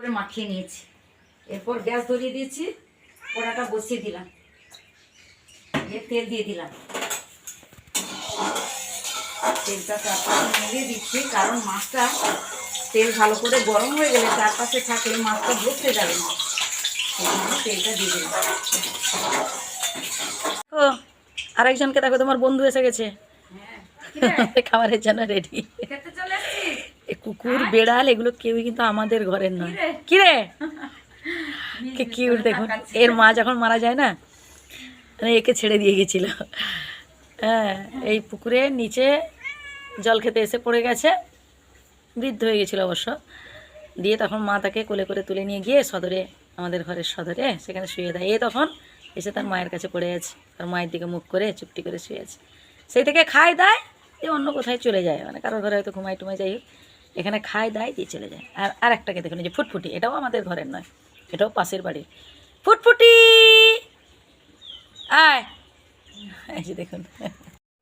করে মাখিয়ে নিয়েছি। এরপর গ্যাস ধরিয়ে দিয়েছি, কড়াটা বসিয়ে দিলাম, তেল দিয়ে দিলাম। তেলটা চারপাশে মিলিয়ে দিচ্ছি, কারণ মাছটা তেল ভালো করে গরম হয়ে গেলে চারপাশে থাকলে মাছটা ধরতে যাবে না, সেই জন্য তেলটা দিয়ে দিলাম। আরেকজনকে দেখো, তোমার বন্ধু এসে গেছে খাবারের জন্য রেডি। কুকুর বেড়াল এগুলো কেউই কিন্তু আমাদের ঘরের নয়। কি রে কিউট দেখুন, এর মা যখন মারা যায় না, মানে একে ছেড়ে দিয়ে গেছিল। হ্যাঁ, এই পুকুরের নিচে জল খেতে এসে পড়ে গেছে, বৃদ্ধ হয়ে গেছিল অবশ্য। দিয়ে তখন মা তাকে কোলে করে তুলে নিয়ে গিয়ে সদরে, আমাদের ঘরের সদরে, সেখানে শুয়ে দেয়। এ তখন এসে তার মায়ের কাছে পড়ে আছে, তার মায়ের দিকে মুখ করে চুপটি করে শুয়ে আছে। সেই থেকে খায় দায় দিয়ে অন্য কোথায় চলে যায়, মানে কারোর ঘরে হয়তো ঘুমাই টুমাই, যাই হোক, এখানে খায় দায় দিয়ে চলে যায়। আর একটাকে দেখুন, যে ফুটফুটি, এটাও আমাদের ঘরের নয়, এটাও পাশের বাড়ির। ফুটফুটি আয়, এই যে দেখুন।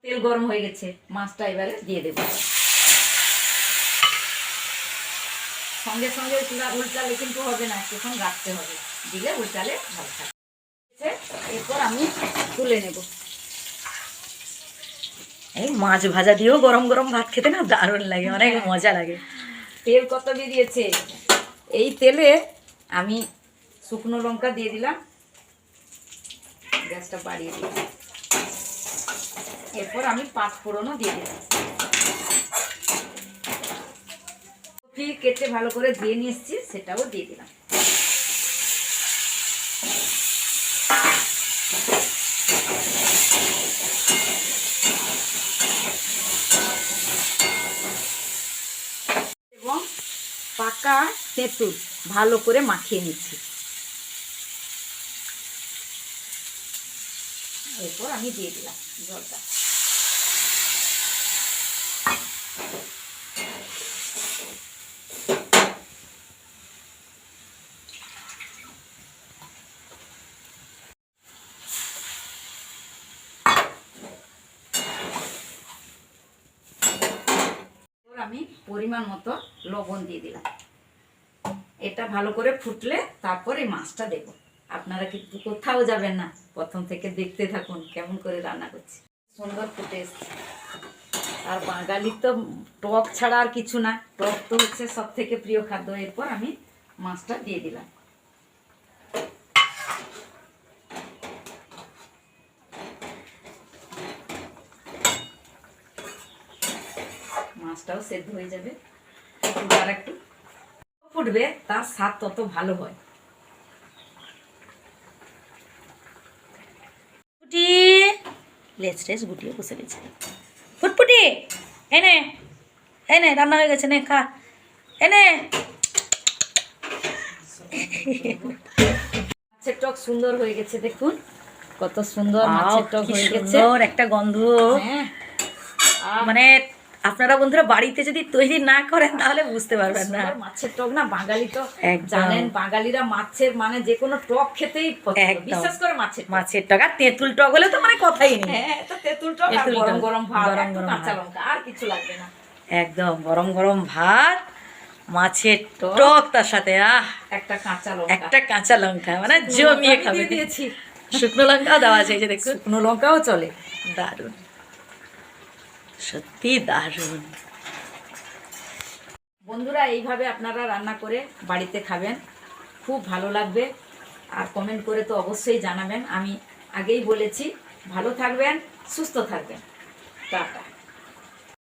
তেল গরম হয়ে গেছে, মাছটা এবারে দিয়ে দেবো। সঙ্গে সঙ্গে উল্টালে কিন্তু হবে না, একটুক্ষণ রাখতে হবে, দিলে উল্টালে ভালো থাকে। এরপর আমি তুলে নেব। এই মাছ ভাজা দিয়েও গরম গরম ভাত খেতে না দারুণ লাগে, অনেক মজা লাগে। তেল কত বেরিয়েছে! এই তেলে আমি শুকনো লঙ্কা দিয়ে দিলাম, গ্যাসটা বাড়িয়ে দিলাম। এরপর আমি পাঁচ ফোড়নও দিয়ে দিলাম। কপি কেটে ভালো করে দিয়ে নিয়ে এসেছি, সেটাও দিয়ে দিলাম। এবং পাকা তেঁতুল ভালো করে মাখিয়ে নিচ্ছি। এরপর আমি দিয়ে দিলাম জলটা। আমি পরিমাণ মতো লবণ দিয়ে দিলাম। এটা ভালো করে ফুটলে তারপর এই মাছটা দেব। আপনারা কিন্তু কোথাও যাবেন না, প্রথম থেকে দেখতে থাকুন কেমন করে রান্না করছি। সুন্দর ফুটে এসছে। আর বাঙালির তো টক ছাড়া আর কিছু না, টক তো হচ্ছে সব থেকে প্রিয় খাদ্য। এরপর আমি মাছটা দিয়ে দিলাম। মাছটাও সেদ্ধ হয়ে যাবে, আর একটু ফুটবে, তার স্বাদ তত ভালো হয়। ফুটি লেজ টেজ গুটিয়ে বসে গেছে। ফুটফুটি এনে এনে, রান্না হয়ে গেছে, নে খা, এনে। মাছের টক সুন্দর হয়ে গেছে, দেখুন কত সুন্দর মাছের টক হয়ে গেছে, একটা গন্ধ। হ্যাঁ, মানে আপনারা বন্ধুরা বাড়িতে যদি তৈরি না করেন তাহলে বুঝতে পারবেন না। মাছের টক না, বাঙালি তো জানেন, বাঙালিরা মাছের মানে যে কোনো টক খেতেই পছন্দ, বিশেষ করে মাছের টক। আর তেঁতুল টক হলে তো মানে কথাই নেই। হ্যাঁ, তো তেঁতুল টক আর গরম গরম ভাত, একটু কাঁচা লঙ্কা, আর কিছু লাগবে না। একদম গরম গরম ভাত, মাছের টক, তার সাথে একটা কাঁচা লঙ্কা, মানে জমিয়ে খাবে। দিয়েছি, শুকনো লঙ্কাও দেওয়া আছে, এই যে দেখুন, শুকনো লঙ্কাও চলে। দারুণ, সত্যি দারুণ। বন্ধুরা, এইভাবে আপনারা রান্না করে বাড়িতে খাবেন, খুব ভালো লাগবে। আর কমেন্ট করে তো অবশ্যই জানাবেন। আমি আগেই বলেছি, ভালো থাকবেন, সুস্থ থাকবেন। টাটা।